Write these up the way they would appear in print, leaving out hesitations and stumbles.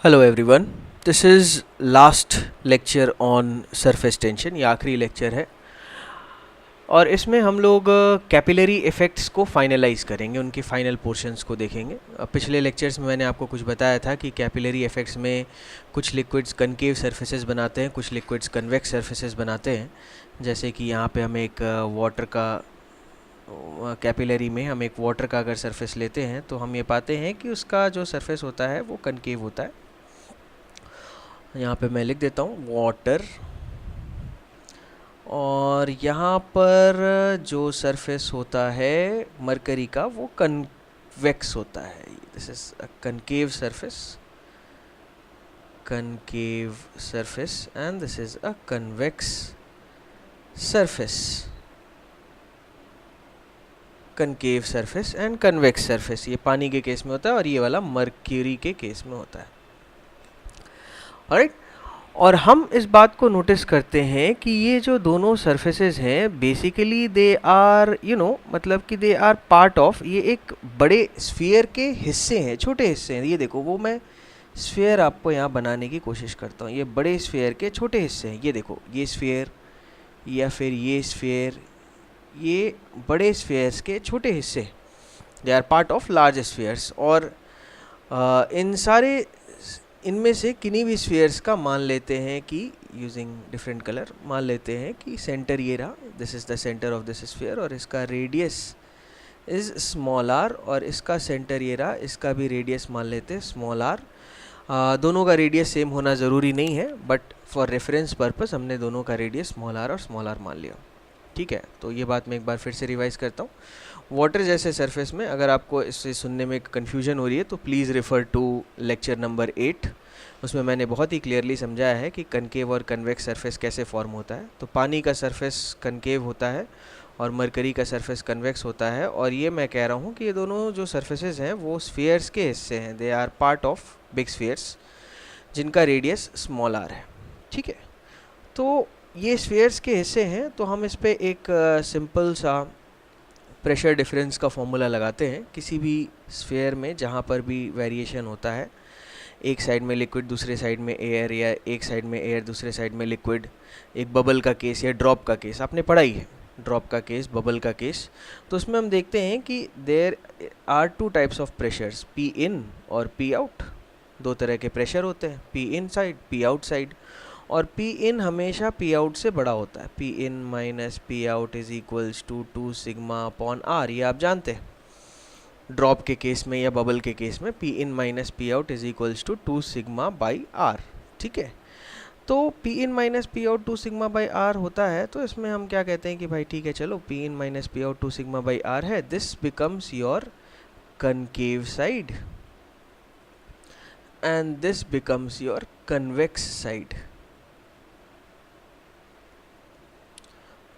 Hello everyone, this is last lecture on surface tension. ये आखिरी lecture है और इसमें हम लोग कैपिलरी इफ़ेक्ट्स को फाइनलाइज करेंगे, उनकी फाइनल पोर्शंस को देखेंगे। पिछले लेक्चर्स में मैंने आपको कुछ बताया था कि कैपिलरी इफ़ेक्ट्स में कुछ लिक्विड्स कनकेव सरफेसेस बनाते हैं, कुछ लिक्विड्स कन्वेक्स सरफेसेस बनाते हैं। जैसे कि यहाँ पे हम एक वाटर का कैपिलरी में हम एक वाटर का अगर सरफेस लेते हैं तो हम ये पाते हैं कि उसका जो सरफेस होता है वो कनकेव होता है। यहाँ पे मैं लिख देता हूँ वाटर, और यहाँ पर जो सरफेस होता है मरकरी का वो कन्वेक्स होता है। This is a concave surface and this is a convex surface. Concave surface and convex surface, ये पानी के केस में होता है और ये वाला मरक्यूरी के केस में होता है। ऑलराइट, और हम इस बात को नोटिस करते हैं कि ये जो दोनों सरफेसेस हैं बेसिकली दे आर मतलब कि दे आर पार्ट ऑफ, ये एक बड़े स्फीयर के हिस्से हैं, छोटे हिस्से हैं। ये देखो, वो मैं स्फीयर आपको यहाँ बनाने की कोशिश करता हूँ। ये बड़े स्फीयर के छोटे हिस्से हैं। ये देखो, ये स्फीयर या फिर ये स्फीयर, ये बड़े स्फीयर्स के छोटे हिस्से, they are part of large spheres. और इनमें से किन्हीं भी स्फीयर्स का मान लेते हैं कि यूजिंग डिफरेंट कलर मान लेते हैं कि सेंटर ये रहा, this is the centre of this sphere, और इसका रेडियस इज़ स्मॉल आर, और इसका सेंटर ये रहा, इसका भी रेडियस मान लेते हैं स्मॉल आर। दोनों का रेडियस सेम होना ज़रूरी नहीं है, बट फॉर रेफरेंस पर्पस हमने दोनों का रेडियस स्मॉल आर और स्मॉल आर मान लिया। ठीक है, तो ये बात मैं एक बार फिर से रिवाइज करता हूँ। वाटर जैसे सरफेस में अगर आपको इससे सुनने में कन्फ्यूजन हो रही है तो please refer to lecture number 8। उसमें मैंने बहुत ही क्लियरली समझाया है कि कनकेव और कन्वेक्स सरफेस कैसे फॉर्म होता है। तो पानी का सरफेस कनकेव होता है और मरकरी का सरफेस कन्वेक्स होता है, और ये मैं कह रहा हूँ कि ये दोनों जो सरफेसेस हैं वो स्फीयर्स के हिस्से हैं, they are part of big spheres जिनका रेडियस स्मॉल आर है। ठीक है, तो ये स्फीयर्स के हिस्से हैं, तो हम इस पर एक सिंपल सा प्रेशर डिफरेंस का फॉर्मूला लगाते हैं। किसी भी स्फीयर में जहाँ पर भी वेरिएशन होता है, एक साइड में लिक्विड दूसरे साइड में एयर, या एक साइड में एयर दूसरे साइड में लिक्विड, एक बबल का केस या ड्रॉप का केस आपने पढ़ा ही है, ड्रॉप का केस, बबल का केस। तो उसमें हम देखते हैं कि there are two types of pressures, P in और पी आउट। दो तरह के प्रेशर होते हैं, P inside, P outside, और पी इन हमेशा पी आउट से बड़ा होता है। P in minus P out is equals to 2 sigma upon R, ये आप जानते हैं। ड्रॉप के केस में या बबल के केस में P in minus P out is equals to 2 sigma by R. ठीक है, तो P in minus P out 2 sigma by R होता है। तो इसमें हम क्या कहते हैं कि भाई ठीक है, चलो P in minus P out 2 sigma by R है, this becomes your concave side and this becomes your convex side.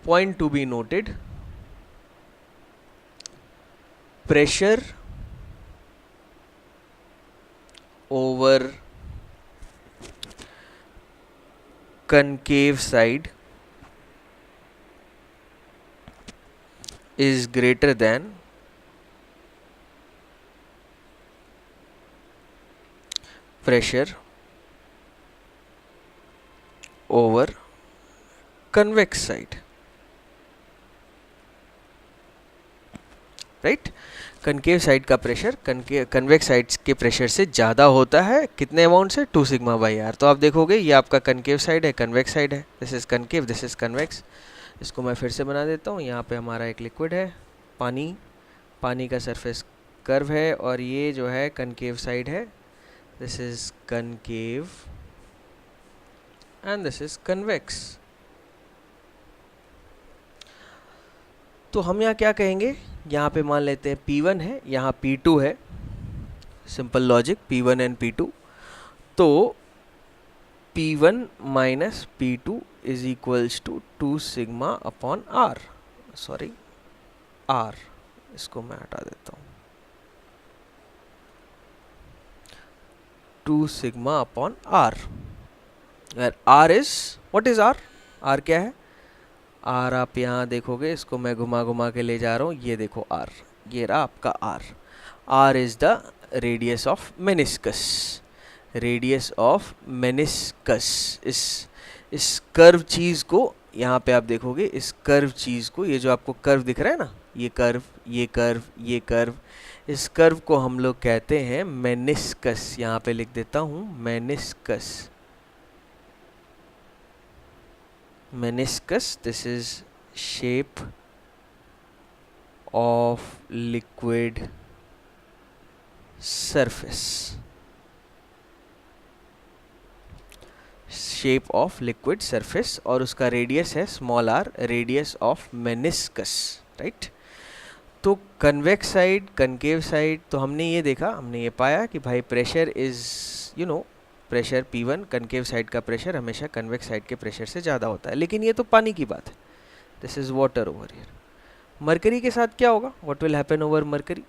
Point to be noted, pressure over concave side is greater than pressure over convex side. Right, concave side का pressure convex side के pressure से ज़्यादा होता है। कितने amount से? 2 sigma by are. तो आप देखोगे ये आपका कनकेव साइड है, कन्वेक्स साइड है। This is concave, this is convex. इसको मैं फिर से बना देता हूँ। यहाँ पे हमारा एक लिक्विड है, पानी, पानी का सरफेस कर्व है, और ये जो है कनकेव साइड है, this is concave and this is convex. तो हम यहाँ क्या कहेंगे, यहाँ पे मान लेते हैं P1 है, यहाँ P2 है। Simple logic, P1 and P2। तो P1 minus P2 is equals to 2 sigma upon R, sorry R, इसको मैं हटा देता हूँ, 2 sigma upon R. R is, what is R? R क्या है? आर आप यहाँ देखोगे, इसको मैं घुमा घुमा के ले जा रहा हूँ, ये देखो आर, ये रहा आपका R. R is the radius of meniscus radius of meniscus. इस कर्व चीज़ को, यहाँ पे आप देखोगे इस कर्व चीज़ को, ये जो आपको कर्व दिख रहा है ना, ये कर्व, ये कर्व, ये कर्व, इस कर्व को हम लोग कहते हैं मेनिस्कस। यहाँ पे लिख देता हूँ meniscus. meniscus, this is shape of liquid surface, shape of liquid surface, और उसका रेडियस है small r, radius of meniscus, right. तो कन्वेक्स साइड, कनकेव साइड, तो हमने ये देखा, हमने ये पाया कि भाई pressure is pressure P1, concave side का प्रेशर हमेशा कन्वेक्स साइड के प्रेशर से ज़्यादा होता है। लेकिन ये तो पानी की बात है, this is water over here. Mercury के साथ क्या होगा, what will happen over mercury?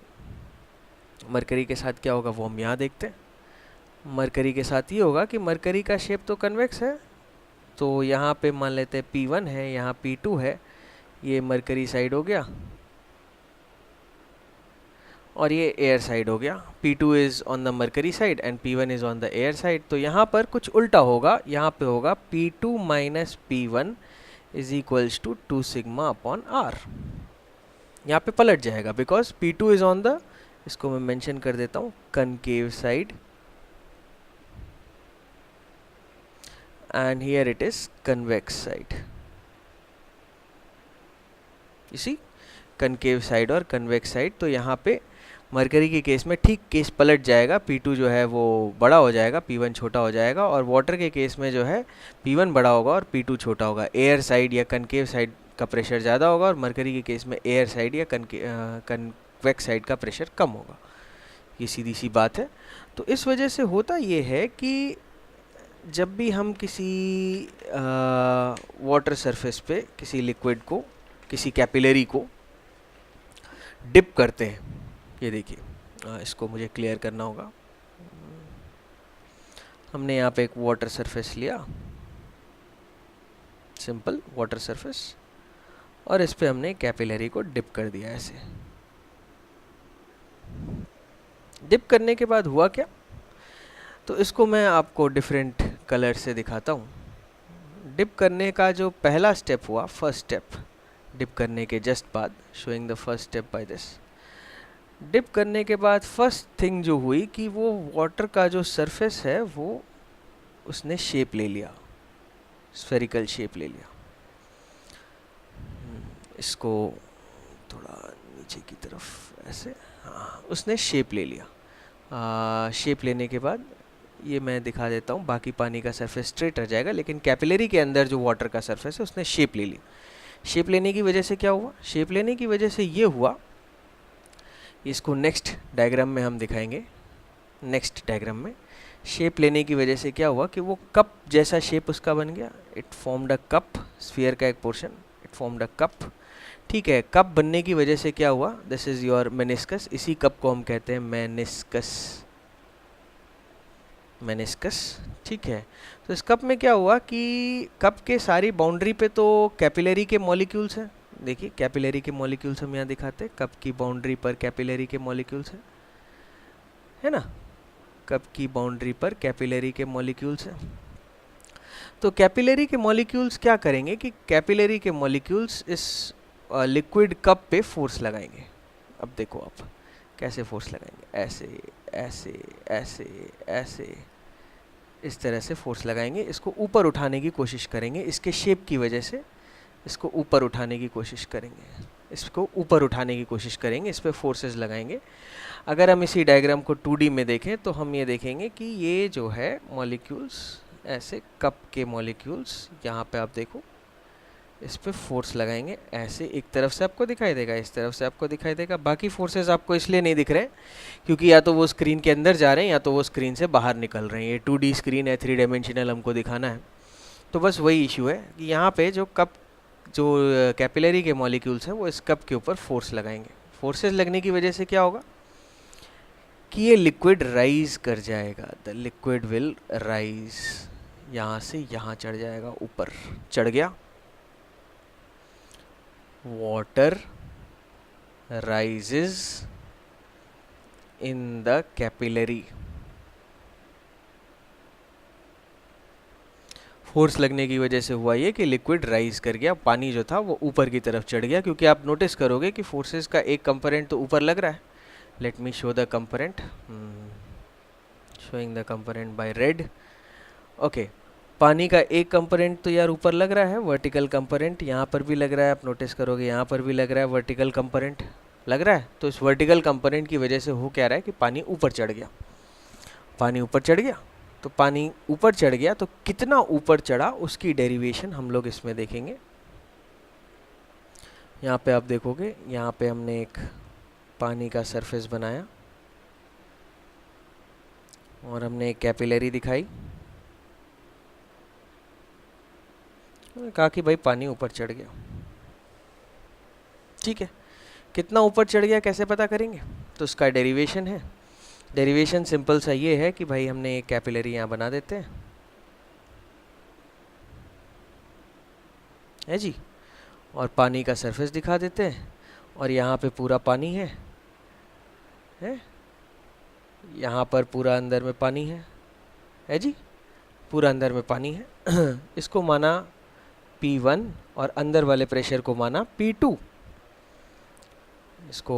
Mercury के साथ क्या होगा वो हम यहाँ देखते हैं। मरकरी के साथ ये होगा कि मरकरी का शेप तो कन्वेक्स है, तो यहाँ पे मान लेते हैं P1 है, यहाँ P2 है, ये मरकरी साइड हो गया और ये एयर साइड हो गया। P2 is on the mercury side and P1 is on the air side. तो यहाँ पर कुछ उल्टा होगा, यहाँ पे होगा P2 minus P1 is equals to 2 sigma upon R। यहाँ पे पलट जाएगा because P2 is on the, इसको मैं मेंशन कर देता हूँ, concave side and here it is convex side. इसी कनकेव साइड और कन्वेक्स साइड। तो यहाँ पे मरकरी के केस में ठीक केस पलट जाएगा, P2 जो है वो बड़ा हो जाएगा, P1 छोटा हो जाएगा, और वाटर के केस में जो है P1 बड़ा होगा और P2 छोटा होगा। एयर साइड या कनकेव साइड का प्रेशर ज़्यादा होगा और मरकरी के केस में एयर साइड या कन्वेक्स साइड का प्रेशर कम होगा। ये सीधी सी बात है। तो इस वजह से होता ये है कि जब भी हम किसी वाटर सरफेस पे किसी लिक्विड को, किसी कैपिलरी को डिप करते हैं, ये देखिए, इसको मुझे क्लियर करना होगा। हमने यहाँ पे एक वाटर सरफेस लिया, सिंपल वाटर सरफेस, और इस पे हमने कैपिलरी को डिप कर दिया ऐसे। डिप करने के बाद हुआ क्या, तो इसको मैं आपको डिफरेंट कलर से दिखाता हूँ। डिप करने का जो पहला स्टेप हुआ, फर्स्ट स्टेप, डिप करने के जस्ट बाद, showing the first step by this. Dip करने के बाद फर्स्ट थिंग जो हुई कि वो वाटर का जो सरफेस है वो उसने शेप ले लिया, स्फेरिकल शेप ले लिया। इसको थोड़ा नीचे की तरफ ऐसे, हाँ, उसने शेप ले लिया। शेप लेने के बाद ये मैं दिखा देता हूँ, बाकी पानी का सरफेस स्ट्रेट रह जाएगा, लेकिन कैपिलरी के अंदर जो वाटर का सरफेस है उसने शेप ले ली। शेप लेने की वजह से क्या हुआ, शेप लेने की वजह से ये हुआ, इसको नेक्स्ट डायग्राम में हम दिखाएंगे। नेक्स्ट डायग्राम में शेप लेने की वजह से क्या हुआ कि वो कप जैसा शेप उसका बन गया। It formed a cup, sphere का एक portion, it formed a cup. ठीक है, कप बनने की वजह से क्या हुआ, दिस इज योर मेनिस्कस। इसी कप को हम कहते हैं मेनिस्कस, मेनिस्कस। ठीक है, तो इस कप में क्या हुआ कि कप के सारी बाउंड्री पे तो कैपिलरी के मॉलिक्यूल्स हैं। देखिए कैपिलरी के मॉलिक्यूल्स हम यहाँ दिखाते हैं, कप की बाउंड्री पर कैपिलरी के मॉलिक्यूल्स हैं, है ना, कप की बाउंड्री पर कैपिलरी के मॉलिक्यूल्स हैं। तो कैपिलरी के मॉलिक्यूल्स क्या करेंगे कि कैपिलरी के मॉलिक्यूल्स इस लिक्विड कप पे फोर्स लगाएंगे। अब देखो आप कैसे फोर्स लगाएंगे, ऐसे ऐसे ऐसे ऐसे, इस तरह से फोर्स लगाएंगे, इसको ऊपर उठाने की कोशिश करेंगे, इसके शेप की वजह से इसको ऊपर उठाने की कोशिश करेंगे, इसको ऊपर उठाने की कोशिश करेंगे, इस पर फोर्सेस लगाएंगे। अगर हम इसी डायग्राम को 2D में देखें तो हम ये देखेंगे कि ये जो है मॉलिक्यूल्स, ऐसे कप के मॉलिक्यूल्स, यहाँ पे आप देखो, इस पे फोर्स लगाएंगे ऐसे, एक तरफ से आपको दिखाई देगा, इस तरफ से आपको दिखाई देगा। बाकी फोर्सेस आपको इसलिए नहीं दिख रहे क्योंकि या तो वो स्क्रीन के अंदर जा रहे हैं या तो वो स्क्रीन से बाहर निकल रहे हैं। ये 2D स्क्रीन है, 3 डायमेंशनल हमको दिखाना है, तो बस वही इशू है कि यहाँ पे जो कप, जो कैपिलरी के मॉलिक्यूल्स हैं वो इस कप के ऊपर फोर्स लगाएंगे। फोर्सेस लगने की वजह से क्या होगा कि ये लिक्विड राइज कर जाएगा, द लिक्विड विल राइज, यहाँ से यहाँ चढ़ जाएगा, ऊपर चढ़ गया, water rises in the capillary, force लगने की वजह से हुआ ये कि लिक्विड राइज कर गया, पानी जो था वो ऊपर की तरफ चढ़ गया, क्योंकि आप नोटिस करोगे कि फोर्सेस का एक कंपोनेंट तो ऊपर लग रहा है. Let me show the component, showing the component by red. Okay, पानी का एक कंपोनेंट तो यार ऊपर लग रहा है, वर्टिकल कंपोनेंट यहाँ पर भी लग रहा है, आप नोटिस करोगे यहाँ पर भी लग रहा है वर्टिकल कंपोनेंट लग रहा है. तो इस वर्टिकल कंपोनेंट की वजह से हो क्या रहा है कि पानी ऊपर चढ़ गया. पानी ऊपर चढ़ गया, तो पानी ऊपर चढ़ गया तो कितना ऊपर चढ़ा उसकी डेरिवेशन हम लोग इसमें देखेंगे. यहाँ पे आप देखोगे, यहाँ पे हमने एक पानी का सरफेस बनाया और हमने एक कैपिलरी दिखाई, कहा कि भाई पानी ऊपर चढ़ गया. ठीक है, कितना ऊपर चढ़ गया कैसे पता करेंगे, तो उसका डेरिवेशन है. डेरिवेशन सिंपल सा ये है कि भाई हमने एक कैपिलरी यहाँ बना देते हैं, है जी, और पानी का सरफेस दिखा देते हैं, और यहाँ पे पूरा पानी है, यहाँ पर पूरा अंदर में पानी है जी, पूरा अंदर में पानी है. इसको माना P1 और अंदर वाले प्रेशर को माना P2. इसको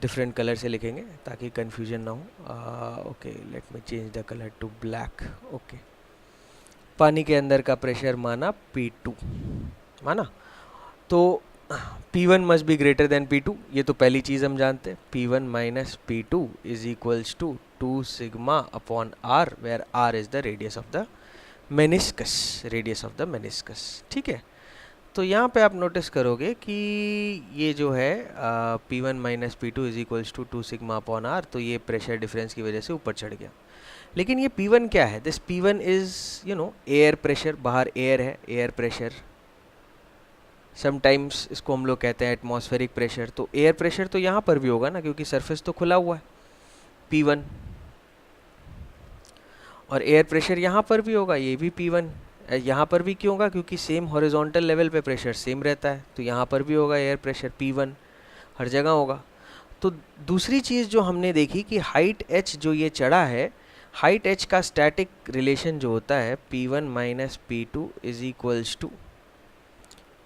डिफरेंट कलर से लिखेंगे ताकि कंफ्यूजन ना हो. Okay, let me change the colour to black. Okay, पानी के अंदर का प्रेशर माना P2 माना, तो P1 must be greater than P2. ये तो पहली चीज़ हम जानते हैं. P1 minus P2 is equals to 2 sigma upon R, where R is the radius of the meniscus, radius of the meniscus. ठीक है, तो यहाँ पे आप नोटिस करोगे कि ये जो है P1 minus P2 is equals to 2 sigma upon R, तो ये प्रेशर डिफरेंस की वजह से ऊपर चढ़ गया. लेकिन ये P1 क्या है? This P1 is air pressure, बाहर एयर है, एयर प्रेशर. समटाइम्स इसको हम लोग कहते हैं एटमॉस्फेरिक प्रेशर. तो एयर प्रेशर तो यहाँ पर भी होगा ना, क्योंकि सरफेस तो खुला हुआ है P1, और एयर प्रेशर यहाँ पर भी होगा, ये भी P1. यहाँ पर भी क्यों होगा? क्योंकि सेम हॉरिजॉन्टल लेवल पे प्रेशर सेम रहता है, तो यहाँ पर भी होगा एयर प्रेशर P1, हर जगह होगा. तो दूसरी चीज़ जो हमने देखी कि हाइट h जो ये चढ़ा है, हाइट h का स्टैटिक रिलेशन जो होता है P1 minus P2 is equals to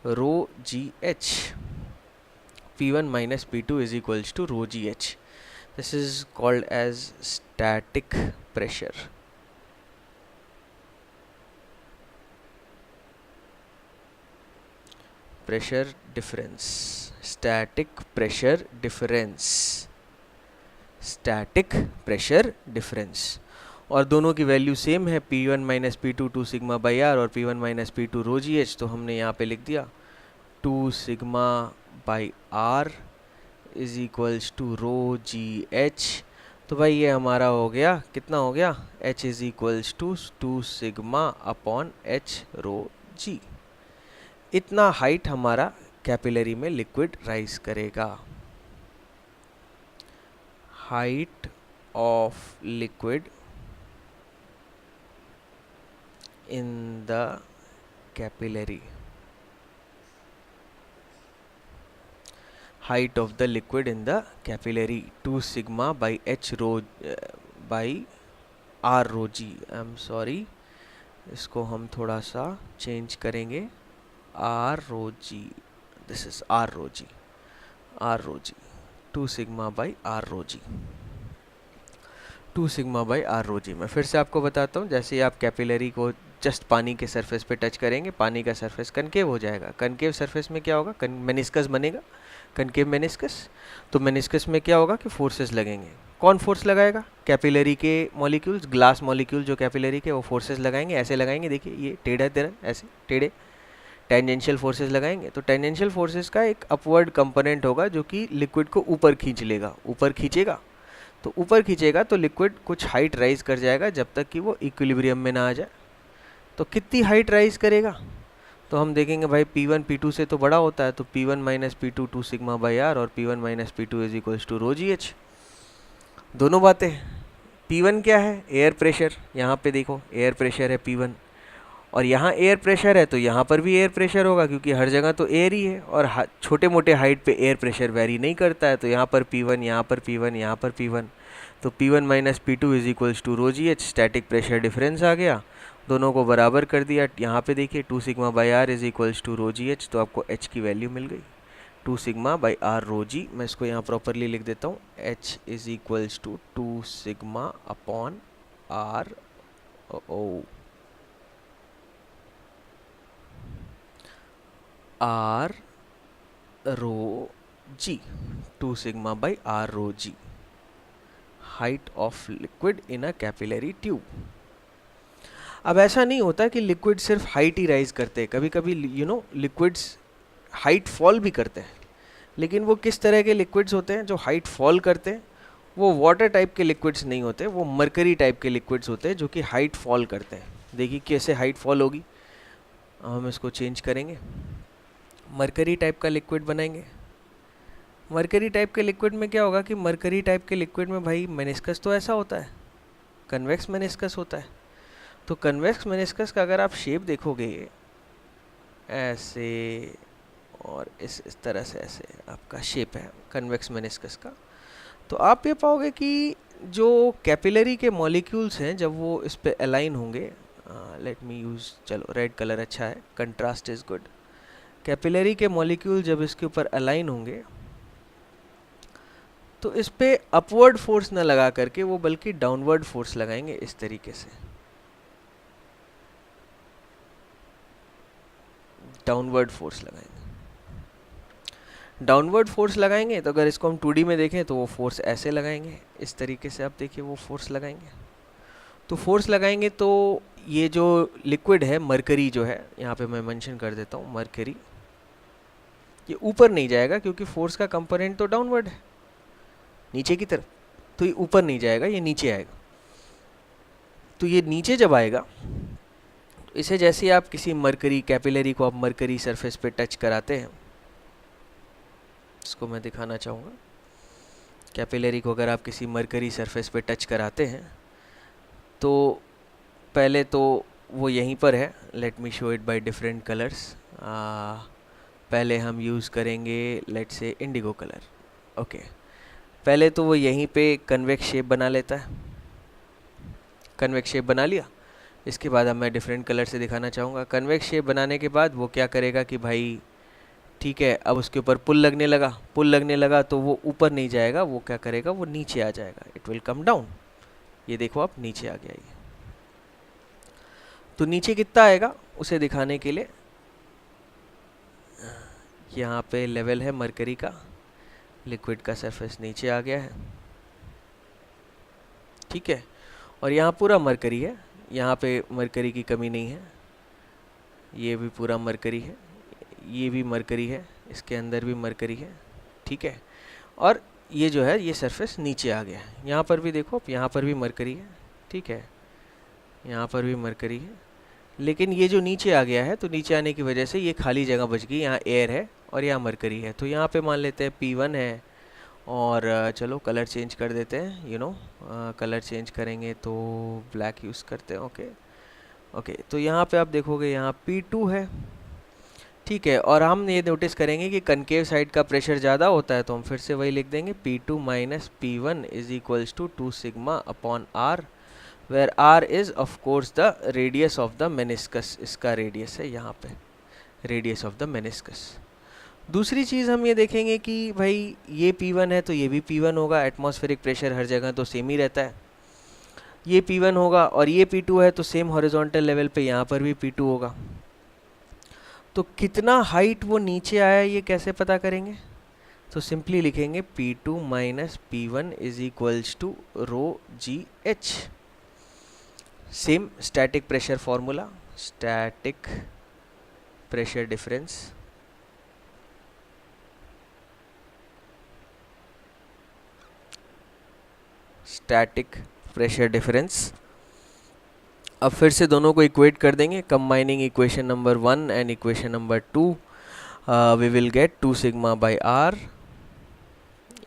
rho g h. P1 minus P2 is equals to rho g h. This is called as static pressure. Pressure difference, static pressure difference, static pressure difference. और दोनों की value same है, P1 minus P2 2 sigma by R और P1 minus P2 रो g h. तो हमने यहाँ पे लिख दिया 2 sigma by R is equals to rho g h. तो भाई ये हमारा हो गया, कितना हो गया, H is equals to 2 sigma upon H rho g. इतना हाइट हमारा कैपिलरी में लिक्विड राइज करेगा. Height of liquid in the capillary, height of the liquid in the capillary 2 sigma by H rho by R rho g. I'm sorry, इसको हम थोड़ा सा change करेंगे, R rho g, this is R rho g, R rho g 2 sigma by R rho g, 2 sigma by R row g. मैं फिर से आपको बताता हूँ, जैसे ही आप कैपिलरी को जस्ट पानी के सरफेस पे टच करेंगे, पानी का सरफेस कनकेव हो जाएगा. कनकेव सरफेस में क्या होगा, मेनिस्कस बनेगा, कनकेव मेनिस्कस. तो मेनिस्कस में क्या होगा कि फोर्सेस लगेंगे. कौन फोर्स लगाएगा? कैपिलरी के मॉलिक्यूल्स, ग्लास मॉलिक्यूल जो कैपिलरी के, वो फोर्सेस लगाएंगे. ऐसे लगाएंगे, देखिए ये टेढ़ा तेरा, ऐसे टेढ़े टेंजेंशियल फोर्सेस लगाएंगे. तो टेंजेंशियल फोर्सेस का एक अपवर्ड कंपोनेंट होगा जो कि लिक्विड को ऊपर खींच लेगा, ऊपर खींचेगा. तो ऊपर खींचेगा तो लिक्विड कुछ हाइट राइज कर जाएगा जब तक कि वो इक्विलिब्रियम में ना आ जाए. तो कितनी हाइट राइज करेगा? तो हम देखेंगे भाई P1 P2 से तो बड़ा होता है, तो P1 minus P2 2 sigma by R और P1 minus P2 is equals to rho g h. दोनों बातें. P1 क्या है? Air pressure. यहाँ पे देखो एयर प्रेशर है P1, और यहाँ एयर प्रेशर है, तो यहाँ पर भी एयर प्रेशर होगा, क्योंकि हर जगह तो एयर ही है, और छोटे मोटे हाइट पे एयर प्रेशर वेरी नहीं करता है. तो यहाँ पर P1, यहाँ पर P1, यहाँ पर P1. तो P1 minus P2 is equals to rho g h, static pressure difference आ गया. दोनों को बराबर कर दिया। यहाँ पे देखिए 2 sigma by R is equals to rho g h, तो आपको एच की वैल्यू मिल गई 2 sigma by R rho g. मैं इसको यहाँ प्रॉपरली लिख देता हूँ, h is equals to 2 sigma upon R or R rho g, 2 sigma by R rho g, height of liquid in a capillary tube. अब ऐसा नहीं होता कि लिक्विड सिर्फ हाइट ही राइज करते हैं, कभी कभी लिक्विड्स हाइट फॉल भी करते हैं। लेकिन वो किस तरह के लिक्विड्स होते हैं जो हाइट फॉल करते हैं? वो वाटर टाइप के लिक्विड्स नहीं होते, वो मरकरी टाइप के लिक्विड्स होते हैं जो कि हाइट फॉल करते हैं। देखिए कैसे हाइट फॉल होगी, हम इसको चेंज करेंगे, मरकरी टाइप का लिक्विड बनाएंगे। मरकरी टाइप के लिक्विड में क्या होगा कि मरकरी टाइप के लिक्विड में भाई मेनिस्कस तो ऐसा होता है, कन्वेक्स मेनिस्कस होता है। तो कन्वेक्स मेनिस्कस का अगर आप शेप देखोगे ऐसे और इस तरह से, ऐसे आपका शेप है कन्वेक्स मेनिस्कस का, तो आप ये पाओगे कि जो कैपिलरी के मॉलिक्यूल्स हैं जब वो इस पे अलाइन होंगे, लेट मी यूज़, चलो रेड कलर अच्छा है, कंट्रास्ट इज़ गुड। कैपिलरी के मॉलिक्यूल जब इसके ऊपर अलाइन होंगे तो इस पे अपवर्ड फोर्स न लगा करके वो बल्कि डाउनवर्ड फोर्स लगाएंगे इस तरीके से, डाउनवर्ड फोर्स लगाएंगे। डाउनवर्ड फोर्स लगाएंगे तो अगर इसको हम 2D में देखें तो वो फोर्स ऐसे लगाएंगे, इस तरीके से आप देखिए वो फोर्स लगाएंगे। तो फोर्स लगाएंगे तो ये जो लिक्विड है मरकरी जो है, यहाँ पे मैं मेंशन कर देता हूँ मरकरी, ये ऊपर नहीं जाएगा क्योंकि फोर्स का कंपोनेंट तो डाउनवर्ड है नीचे की तरफ, तो ये ऊपर नहीं जाएगा, ये नीचे आएगा। तो ये नीचे जब आएगा, इसे जैसे आप किसी मरकरी कैपिलरी को आप मरकरी सरफेस पे टच कराते हैं, इसको मैं दिखाना चाहूँगा, कैपिलरी को अगर आप किसी मरकरी सरफेस पे टच कराते हैं तो पहले तो वो यहीं पर है, let me show it by different colours. पहले हम यूज़ करेंगे लेट से इंडिगो कलर, ओके। पहले तो वो यहीं पे कन्वेक्स शेप बना लेता है, कन्वेक्स शेप बना लिया। इसके बाद अब मैं डिफरेंट कलर से दिखाना चाहूँगा। कन्वेक्स शेप बनाने के बाद वो क्या करेगा कि भाई ठीक है, अब उसके ऊपर पुल लगने लगा, पुल लगने लगा तो वो ऊपर नहीं जाएगा, वो क्या करेगा, वो नीचे आ जाएगा, इट विल कम डाउन। ये देखो आप नीचे आ गया ये। तो नीचे कितना आएगा उसे दिखाने के लिए यहाँ पे लेवल है मरकरी का, लिक्विड का सरफेस नीचे आ गया है, ठीक है। और यहाँ पूरा मरकरी है, यहाँ पे मरकरी की कमी नहीं है, ये भी पूरा मरकरी है, ये भी मरकरी है, इसके अंदर भी मरकरी है, ठीक है। और ये जो है ये सरफेस नीचे आ गया है। यहाँ पर भी देखो, यहाँ पर भी मरकरी है, ठीक है, यहाँ पर भी मरकरी है। लेकिन ये जो नीचे आ गया है तो नीचे आने की वजह से ये खाली जगह बच गई, यहाँ एयर है और यहाँ मरकरी है। तो यहाँ पे मान लेते हैं P1 है, और चलो कलर चेंज कर देते हैं, कलर चेंज करेंगे तो ब्लैक यूज़ करते हैं, ओके ओके। तो यहाँ पे आप देखोगे यहाँ P2 है, ठीक है। और हम ये नोटिस करेंगे कि कनकेव साइड का प्रेशर ज़्यादा होता है, तो हम फिर से वही लिख देंगे P2 minus P1 is equals to 2 sigma upon R, where R is of course the radius of the meniscus. इसका रेडियस है यहाँ पे, रेडियस ऑफ द मेनिस्कस। दूसरी चीज़ हम ये देखेंगे कि भाई ये P1 है तो ये भी P1 होगा, एटमॉस्फेरिक प्रेशर हर जगह तो सेम ही रहता है, ये P1 होगा। और ये P2 है तो सेम हॉरिजॉन्टल लेवल पे यहाँ पर भी P2 होगा। तो कितना हाइट वो नीचे आया ये कैसे पता करेंगे? तो सिंपली लिखेंगे P2 minus P1 is equals to rho g h. Same static pressure formula, static pressure difference, static pressure difference. अब फिर से दोनों को इक्वेट कर देंगे, combining equation number 1 and equation number 2, we will get 2 sigma by R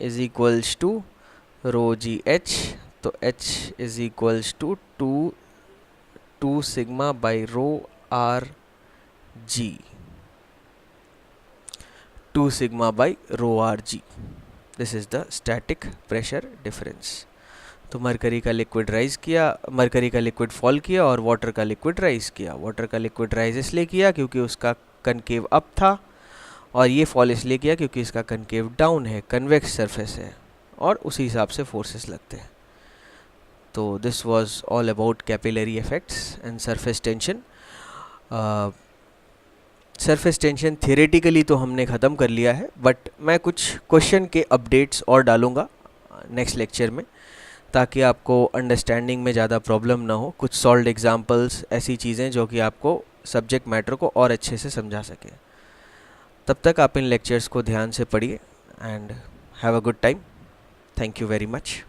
is equals to rho g h. तो h is equals to 2 sigma by rho R g, 2 sigma by rho R g. This is the static pressure difference. तो mercury का liquid rise किया, mercury का liquid fall किया और water का liquid rise किया। Water का लिक्विड राइज इसलिए किया क्योंकि उसका कनकेव अप था, और ये फॉल इसलिए किया क्योंकि इसका कनकेव डाउन है, कन्वेक्स सरफेस है, और उसी हिसाब से फोर्सेस लगते हैं। तो this was all about capillary effects and surface tension. Surface tension theoretically तो हमने ख़त्म कर लिया है, बट मैं कुछ क्वेश्चन के अपडेट्स और डालूँगा नेक्स्ट लेक्चर में, ताकि आपको अंडरस्टैंडिंग में ज़्यादा प्रॉब्लम ना हो। कुछ सॉल्व्ड एग्जांपल्स, ऐसी चीज़ें जो कि आपको सब्जेक्ट मैटर को और अच्छे से समझा सके। तब तक आप इन लेक्चर्स को ध्यान से पढ़िए and have a good time. Thank you very much.